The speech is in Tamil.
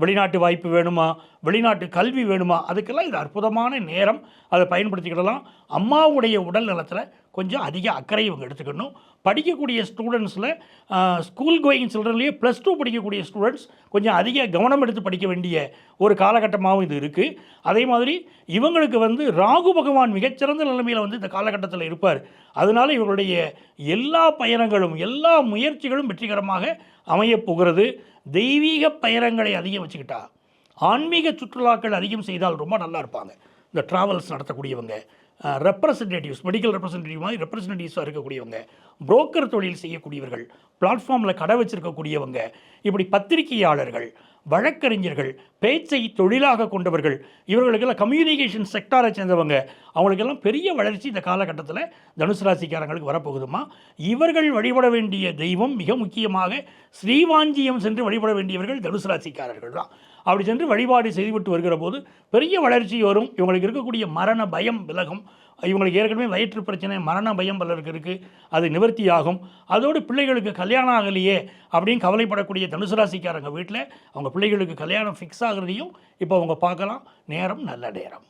வெளிநாட்டு வாய்ப்பு வேணுமா, வெளிநாட்டு கல்வி வேணுமா, அதுக்கெல்லாம் இது அற்புதமான நேரம். அதை பயன்படுத்திக்கிடலாம். அம்மாவுடைய உடல் நலத்தில் கொஞ்சம் அதிக அக்கறை இவங்க எடுத்துக்கணும். படிக்கக்கூடிய ஸ்டூடெண்ட்ஸில் ஸ்கூல் கோயிங் சில்ட்ரன்லேயே +2 படிக்கக்கூடிய ஸ்டூடெண்ட்ஸ் கொஞ்சம் அதிக கவனம் எடுத்து படிக்க வேண்டிய ஒரு காலகட்டமாகவும் இது இருக்குது. அதே மாதிரி இவங்களுக்கு ராகு பகவான் மிகச்சிறந்த நிலைமையில் இந்த காலகட்டத்தில் இருப்பார். அதனால் இவர்களுடைய எல்லா பயணங்களும் எல்லா முயற்சிகளும் வெற்றிகரமாக அமையப் போகிறது. தெய்வீக பயணங்களை அதிகம் வச்சுக்கிட்டா, ஆன்மீக சுற்றுலாக்கள் அதிகம் செய்தால் ரொம்ப நல்லா இருப்பாங்க. இந்த ட்ராவல்ஸ் நடத்தக்கூடியவங்க, ரெப்ரசன்டேட்டிவ்ஸ், மெடிக்கல் ரெப்ரசன்டேட்டிவ் மாதிரி ரெப்ரசன்டேட்டிவ்ஸாக இருக்கக்கூடியவங்க, புரோக்கர் தொழில் செய்யக்கூடியவர்கள், பிளாட்ஃபார்மில் கடை வச்சிருக்கக்கூடியவங்க, இப்படி பத்திரிகையாளர்கள், வழக்கறிஞர்கள், பேச்சை தொழிலாக கொண்டவர்கள், இவர்களுக்கெல்லாம் கம்யூனிகேஷன் செக்டாரை சேர்ந்தவங்க, அவங்களுக்கெல்லாம் பெரிய வளர்ச்சி இந்த காலகட்டத்தில் தனுசு ராசிக்காரங்களுக்கு வரப்போகுதுமா. இவர்கள் வழிபட வேண்டிய தெய்வம் மிக முக்கியமாக ஸ்ரீவாஞ்சியம் சென்று வழிபட வேண்டியவர்கள் தனுசு ராசிக்காரர்கள் தான். அப்படி சென்று வழிபாடு செய்துவிட்டு வருகிற போது பெரிய வளர்ச்சி வரும். இவங்களுக்கு இருக்கக்கூடிய மரண பயம் விலகும். இவங்களுக்கு ஏற்கனவே வயிற்று பிரச்சனை, மரண பயம் பலருக்கு இருக்குது, அது நிவர்த்தியாகும். அதோடு பிள்ளைகளுக்கு கல்யாணம் ஆகலையே அப்படின்னு கவலைப்படக்கூடிய தனுசு ராசிக்காரங்க வீட்டில் அவங்க பிள்ளைகளுக்கு கல்யாணம் ஃபிக்ஸ் ஆகிறதையும் இப்போ அவங்க பார்க்கலாம். நேரம் நல்ல நேரம்.